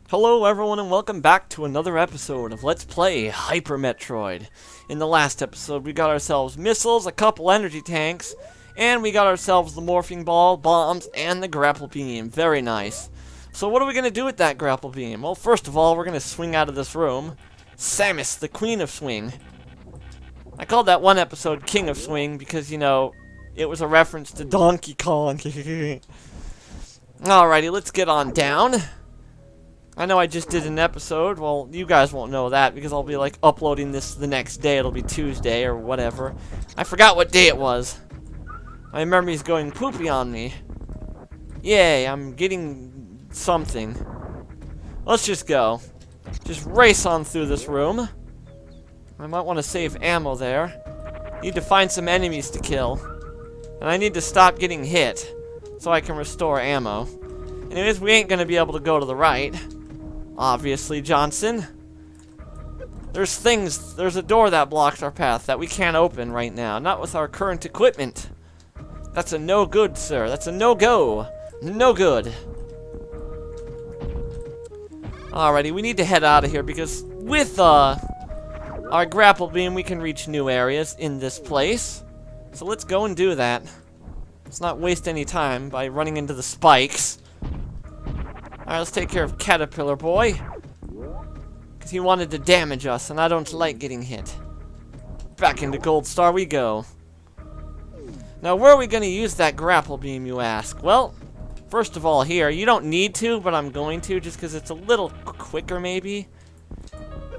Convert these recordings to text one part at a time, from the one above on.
Hello everyone and welcome back to another episode of Let's Play Hyper Metroid. In the last episode we got ourselves missiles, a couple energy tanks, and we got ourselves the morphing ball, bombs, and the grapple beam. Very nice. So what are we going to do with that grapple beam? Well, first of all, we're going to swing out of this room. Samus, the Queen of Swing. I called that one episode King of Swing because, you know, it was a reference to Donkey Kong. Alrighty, let's get on down. I know I just did an episode. Well, you guys won't know that because I'll be like uploading this the next day. It'll be Tuesday or whatever. I forgot what day it was. My memory's going poopy on me. Yay, I'm getting something. Let's just go. Just race on through this room. I might want to save ammo there. Need to find some enemies to kill. And I need to stop getting hit so I can restore ammo. Anyways, we ain't gonna be able to go to the right. Obviously, Johnson. There's a door that blocks our path that we can't open right now. Not with our current equipment. That's a no good, sir. That's a no-go. No good. Alrighty, we need to head out of here because with our grapple beam, we can reach new areas in this place. So let's go and do that. Let's not waste any time by running into the spikes. Alright, let's take care of Caterpillar Boy. Because he wanted to damage us, and I don't like getting hit. Back into Gold Star we go. Now, where are we going to use that grapple beam, you ask? Well, first of all here. You don't need to, but I'm going to, just because it's a little quicker, maybe.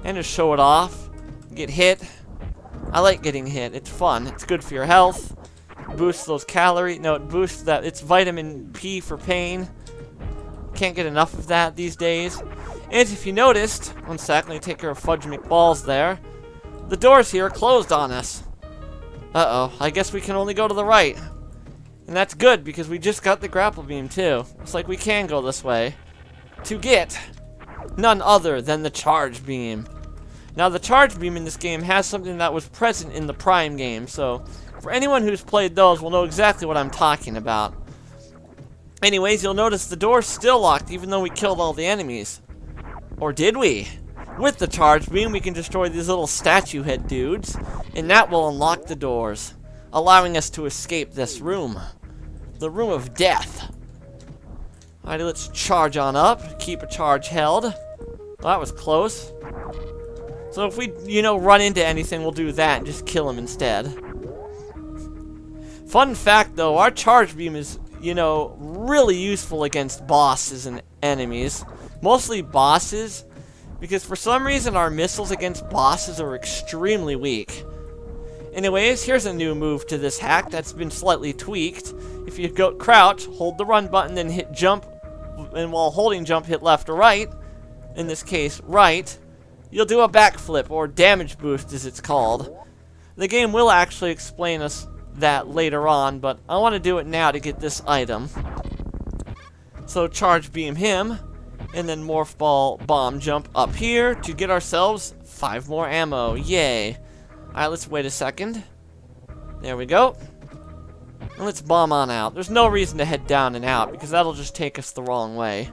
And to show it off. Get hit. I like getting hit. It's fun. It's good for your health. Boosts those calories. No, it boosts that. It's vitamin P for pain. Can't get enough of that these days. And if you noticed, one sec, let me take care of Fudge McBalls there. The doors here are closed on us. Uh-oh, I guess we can only go to the right. And that's good, because we just got the grapple beam, too. It's like we can go this way. To get none other than the charge beam. Now, the charge beam in this game has something that was present in the Prime game, so for anyone who's played those will know exactly what I'm talking about. Anyways, you'll notice the door's still locked even though we killed all the enemies. Or did we? With the charge beam, we can destroy these little statue head dudes, and that will unlock the doors, allowing us to escape this room. The room of death. Alrighty, let's charge on up. Keep a charge held. Well, that was close. So if we, run into anything, we'll do that and just kill them instead. Fun fact, though, our charge beam is really useful against bosses and enemies. Mostly bosses, because for some reason our missiles against bosses are extremely weak. Anyways, here's a new move to this hack that's been slightly tweaked. If you go crouch, hold the run button, then hit jump, and while holding jump, hit left or right, in this case, right, you'll do a backflip, or damage boost as it's called. The game will actually explain us that later on, but I want to do it now to get this item. So charge beam him, and then morph ball bomb jump up here to get ourselves 5 more ammo. Yay. Alright, let's wait a second. There we go. And let's bomb on out. There's no reason to head down and out because that'll just take us the wrong way.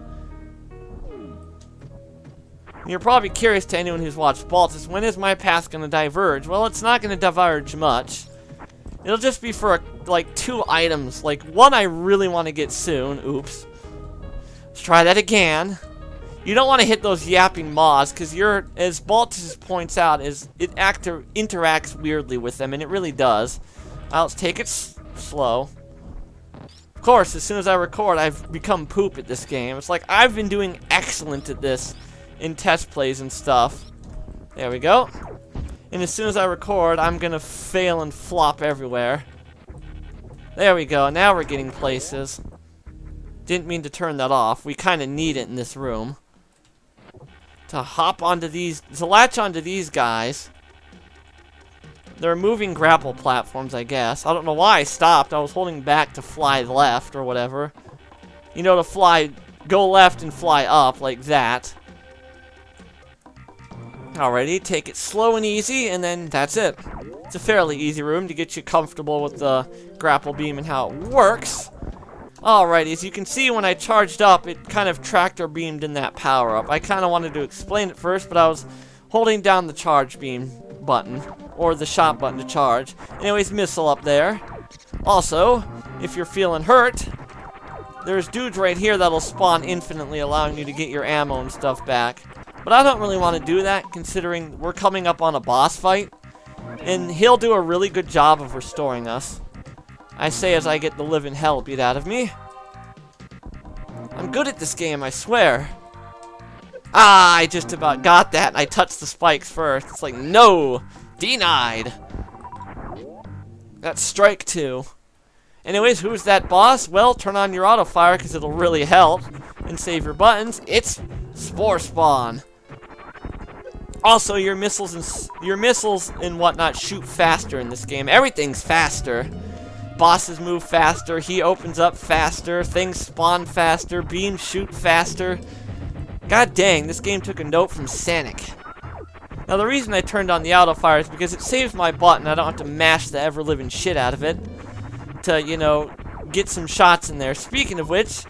You're probably curious to anyone who's watched Baltus, when is my path going to diverge? Well, it's not going to diverge much. It'll just be for, like, 2 items. Like, one I really want to get soon. Oops. Let's try that again. You don't want to hit those yapping maws, because as Baltus points out, it interacts weirdly with them, and it really does. Let's take it slow. Of course, as soon as I record, I've become poop at this game. It's like, I've been doing excellent at this in test plays and stuff. There we go. And as soon as I record, I'm gonna fail and flop everywhere. There we go. Now we're getting places. Didn't mean to turn that off. We kind of need it in this room. To hop onto these... To latch onto these guys. They're moving grapple platforms, I guess. I don't know why I stopped. I was holding back to fly left or whatever. To fly... Go left and fly up like that. Alrighty, take it slow and easy, and then that's it. It's a fairly easy room to get you comfortable with the grapple beam and how it works. Alrighty, as you can see, when I charged up, it kind of tractor beamed in that power-up. I kind of wanted to explain it first, but I was holding down the charge beam button, or the shot button to charge. Anyways, missile up there. Also, if you're feeling hurt, there's dudes right here that'll spawn infinitely, allowing you to get your ammo and stuff back. But I don't really want to do that, considering we're coming up on a boss fight, and he'll do a really good job of restoring us. I say as I get the living hell beat out of me. I'm good at this game, I swear. Ah, I just about got that. I touched the spikes first. It's like, no! Denied! That's strike 2. Anyways, who's that boss? Well, turn on your auto fire because it'll really help. And save your buttons. It's Spore Spawn. Also, your missiles and whatnot shoot faster in this game. Everything's faster. Bosses move faster, he opens up faster, things spawn faster, beams shoot faster. God dang, this game took a note from Sonic. Now the reason I turned on the auto fire is because it saves my button. I don't have to mash the ever-living shit out of it to, you know, get some shots in there. Speaking of which,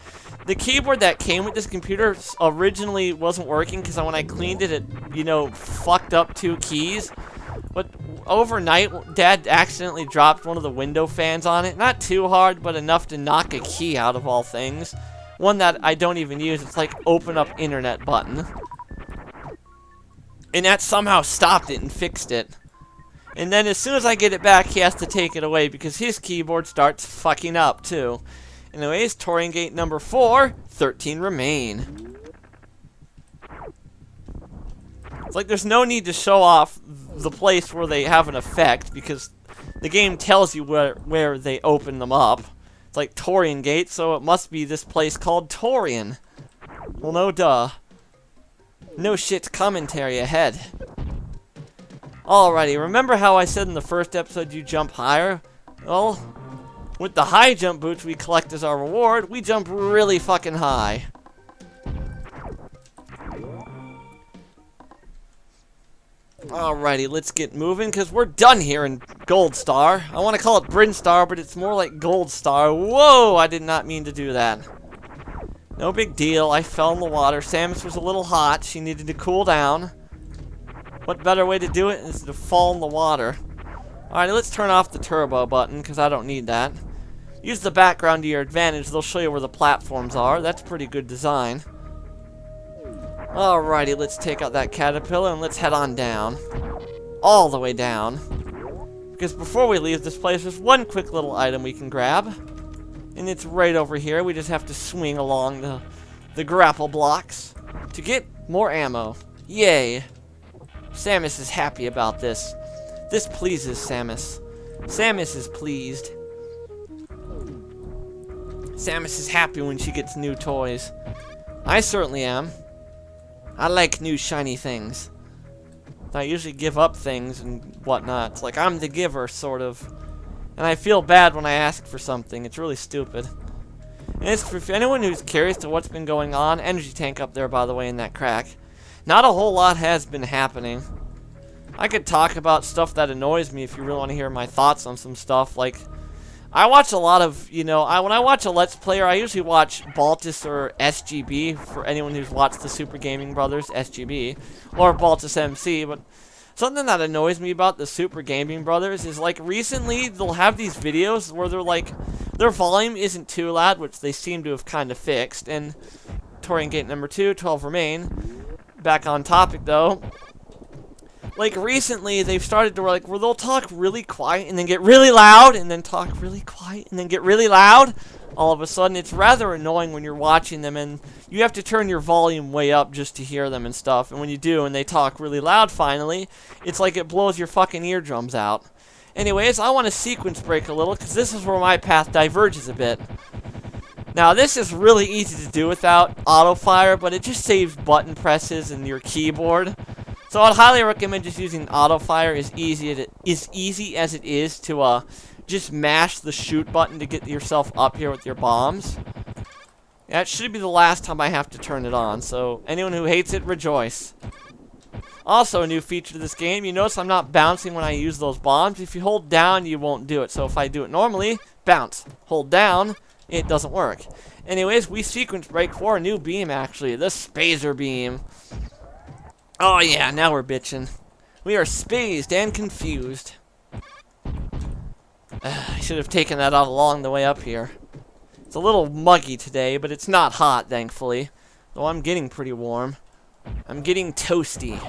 the keyboard that came with this computer originally wasn't working because when I cleaned it, you know, fucked up 2 keys. But overnight, Dad accidentally dropped one of the window fans on it. Not too hard, but enough to knock a key out of all things. One that I don't even use. It's like open up internet button. And that somehow stopped it and fixed it. And then as soon as I get it back, he has to take it away because his keyboard starts fucking up too. Anyways, Touring Gate number 4, 13 remain. It's like there's no need to show off the place where they have an effect because the game tells you where they open them up. It's like Torian Gate, so it must be this place called Torian. Well, no duh. No shit commentary ahead. Alrighty, remember how I said in the first episode you jump higher? Well, with the high jump boots we collect as our reward, we jump really fucking high. Alrighty, let's get moving, because we're done here in Gold Star. I want to call it Bryn Star, but it's more like Gold Star. Whoa, I did not mean to do that. No big deal, I fell in the water. Samus was a little hot, she needed to cool down. What better way to do it is to fall in the water. Alright, let's turn off the turbo button, because I don't need that. Use the background to your advantage, they'll show you where the platforms are. That's pretty good design. Alrighty, let's take out that caterpillar and let's head on down. All the way down. Because before we leave this place, there's one quick little item we can grab. And it's right over here. We just have to swing along the grapple blocks to get more ammo. Yay. Samus is happy about this. This pleases Samus. Samus is pleased. Samus is happy when she gets new toys. I certainly am. I like new shiny things. I usually give up things and whatnot. It's like I'm the giver, sort of. And I feel bad when I ask for something. It's really stupid. And it's for anyone who's curious to what's been going on. Energy tank up there, by the way, in that crack. Not a whole lot has been happening. I could talk about stuff that annoys me if you really want to hear my thoughts on some stuff. Like, I watch a lot of, you know, when I watch a Let's Player, I usually watch Baltus or SGB, for anyone who's watched the Super Gaming Brothers, SGB, or Baltus MC, but something that annoys me about the Super Gaming Brothers is, like, recently they'll have these videos where they're, like, their volume isn't too loud, which they seem to have kind of fixed, and Touring Gate number 2, 12 remain. Back on topic, though. Like, recently, they've started to, like, where they'll talk really quiet and then get really loud, and then talk really quiet and then get really loud. All of a sudden, it's rather annoying when you're watching them, and you have to turn your volume way up just to hear them and stuff. And when you do, and they talk really loud finally, it's like it blows your fucking eardrums out. Anyways, I want to sequence break a little, because this is where my path diverges a bit. Now, this is really easy to do without auto-fire, but it just saves button presses and your keyboard. So I'd highly recommend just using auto-fire as easy as it is to just mash the shoot button to get yourself up here with your bombs. Yeah, it should be the last time I have to turn it on, so anyone who hates it, rejoice. Also, a new feature to this game, you notice I'm not bouncing when I use those bombs. If you hold down, you won't do it. So if I do it normally, bounce. Hold down, it doesn't work. Anyways, we sequence break for a new beam, actually. The Spazer beam. Oh yeah, now we're bitching. We are spazed and confused. I should have taken that out along the way up here. It's a little muggy today, but it's not hot, thankfully. Though I'm getting pretty warm. I'm getting toasty.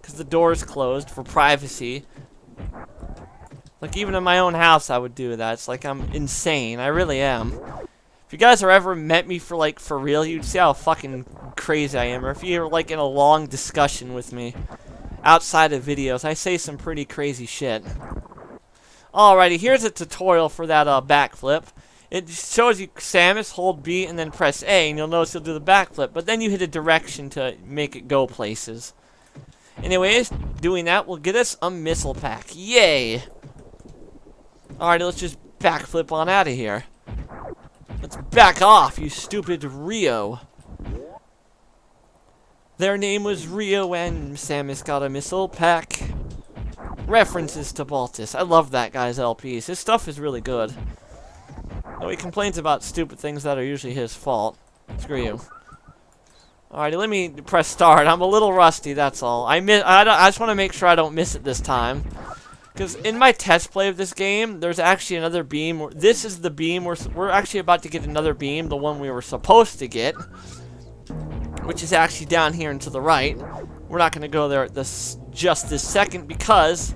Because the door's closed for privacy. Like, even in my own house, I would do that. It's like I'm insane. I really am. If you guys are ever met me for real, you'd see how fucking crazy I am. Or if you're, like, in a long discussion with me outside of videos, I say some pretty crazy shit. Alrighty, here's a tutorial for that backflip. It shows you Samus, hold B, and then press A, and you'll notice you'll do the backflip. But then you hit a direction to make it go places. Anyways, doing that will get us a missile pack. Yay! Alright, let's just backflip on out of here. Let's back off, you stupid Rio. Their name was Rio and Samus got a missile pack. References to Baltus. I love that guy's LPs. His stuff is really good. Though he complains about stupid things that are usually his fault. Screw you. Alrighty, let me press start. I'm a little rusty, that's all. I just want to make sure I don't miss it this time. Because in my test play of this game, there's actually another beam. This is the beam. We're actually about to get another beam, the one we were supposed to get. Which is actually down here and to the right. We're not going to go there at just this second because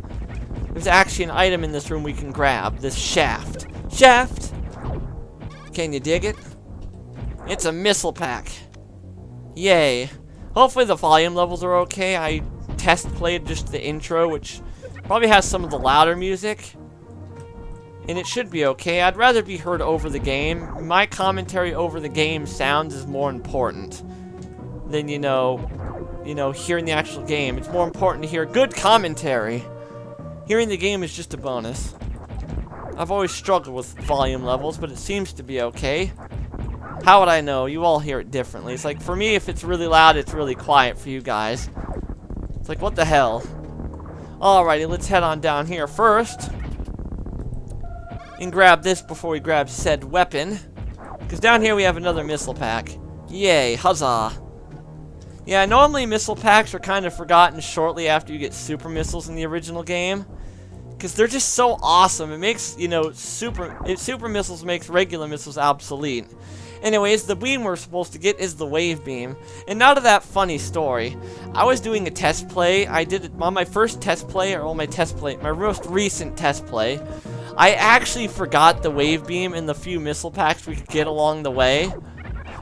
there's actually an item in this room we can grab. This shaft. Shaft! Can you dig it? It's a missile pack. Yay. Hopefully the volume levels are okay. I test played just the intro, which probably has some of the louder music. And it should be okay. I'd rather be heard over the game. My commentary over the game sounds is more important than, you know, hearing the actual game. It's more important to hear good commentary. Hearing the game is just a bonus. I've always struggled with volume levels, but it seems to be okay. How would I know? You all hear it differently. It's like, for me, if it's really loud, it's really quiet for you guys. It's like, what the hell? Alrighty, let's head on down here first. And grab this before we grab said weapon. Because down here we have another missile pack. Yay, huzzah. Yeah, normally missile packs are kind of forgotten shortly after you get super missiles in the original game. Because they're just so awesome. It makes, super missiles makes regular missiles obsolete. Anyways, the beam we're supposed to get is the wave beam. And now to that funny story. I was doing a test play. I did it on my first test play, or my most recent test play. I actually forgot the wave beam and the few missile packs we could get along the way.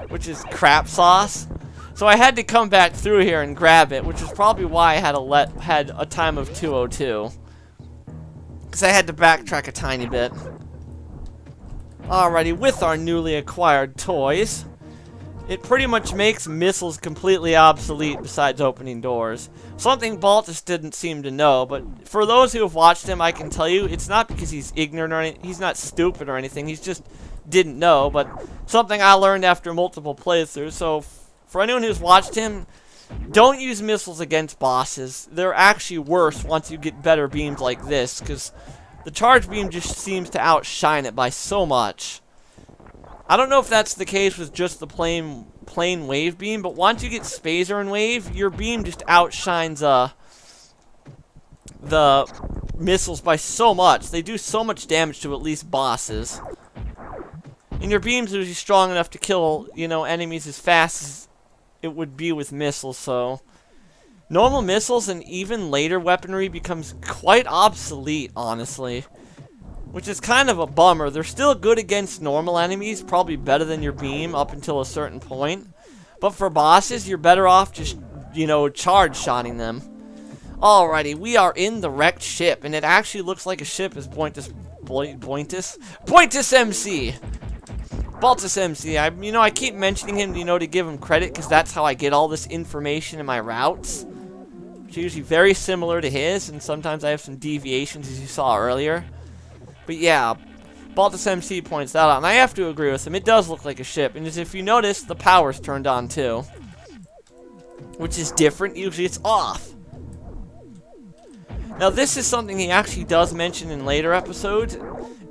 Which is crap sauce. So I had to come back through here and grab it, which is probably why I had a time of 2:02. Because I had to backtrack a tiny bit. Alrighty, with our newly acquired toys, it pretty much makes missiles completely obsolete besides opening doors. Something Baltus didn't seem to know, but for those who have watched him, I can tell you, it's not because he's ignorant or anything, he's not stupid or anything, he's just didn't know, but something I learned after multiple playthroughs. So for anyone who's watched him, don't use missiles against bosses. They're actually worse once you get better beams like this, because the charge beam just seems to outshine it by so much. I don't know if that's the case with just the plain wave beam, but once you get Spazer and wave, your beam just outshines the missiles by so much. They do so much damage to at least bosses. And your beams are usually strong enough to kill, enemies as fast as it would be with missiles, so normal missiles and even later weaponry becomes quite obsolete, honestly. Which is kind of a bummer. They're still good against normal enemies, probably better than your beam up until a certain point. But for bosses, you're better off just, charge shotting them. Alrighty, we are in the wrecked ship, and it actually looks like a ship is Baltus MC. Baltus MC. I keep mentioning him, to give him credit, because that's how I get all this information in my routes. Which are usually very similar to his, and sometimes I have some deviations, as you saw earlier. But yeah, Baltus MC points that out, and I have to agree with him. It does look like a ship, and as if you notice, the power's turned on too. Which is different. Usually it's off. Now this is something he actually does mention in later episodes,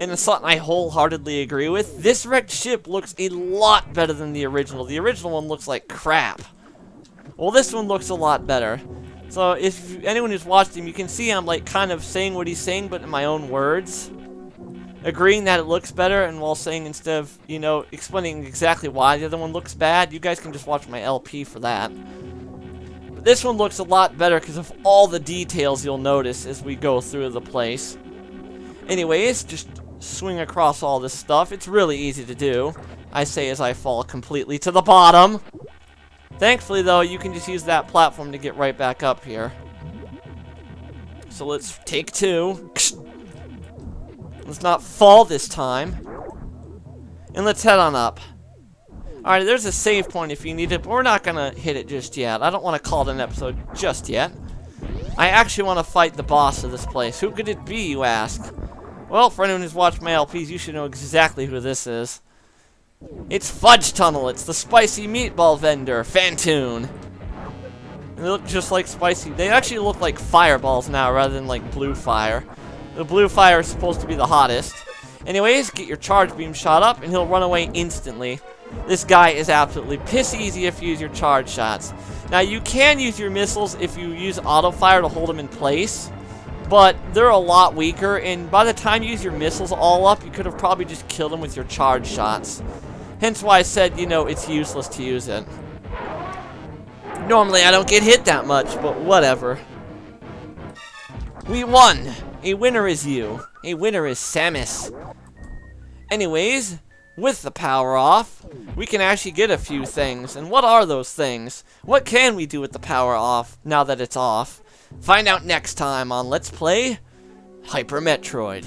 and it's something I wholeheartedly agree with. This wrecked ship looks a lot better than the original. The original one looks like crap. Well, this one looks a lot better. So if anyone who's watched him, you can see I'm like kind of saying what he's saying, but in my own words. Agreeing that it looks better, and while saying, instead of, you know, explaining exactly why the other one looks bad, you guys can just watch my LP for that. But this one looks a lot better because of all the details you'll notice as we go through the place. Anyways, just swing across all this stuff. It's really easy to do. I say as I fall completely to the bottom. Thankfully, though, you can just use that platform to get right back up here. So let's take 2. Let's not fall this time. And let's head on up. Alright, there's a save point if you need it, but we're not going to hit it just yet. I don't want to call it an episode just yet. I actually want to fight the boss of this place. Who could it be, you ask? Well, for anyone who's watched my LPs, you should know exactly who this is. It's Fudge Tunnel. It's the spicy meatball vendor, Fantoon. They look just like spicy. They actually look like fireballs now rather than like blue fire. The blue fire is supposed to be the hottest. Anyways, get your charge beam shot up and he'll run away instantly. This guy is absolutely piss easy if you use your charge shots. Now, you can use your missiles if you use auto fire to hold them in place, but they're a lot weaker, and by the time you use your missiles all up, you could have probably just killed them with your charge shots. Hence why I said, you know, it's useless to use it. Normally, I don't get hit that much, but whatever. We won! A winner is you. A winner is Samus. Anyways, with the power off, we can actually get a few things. And what are those things? What can we do with the power off now that it's off? Find out next time on Let's Play Hyper Metroid.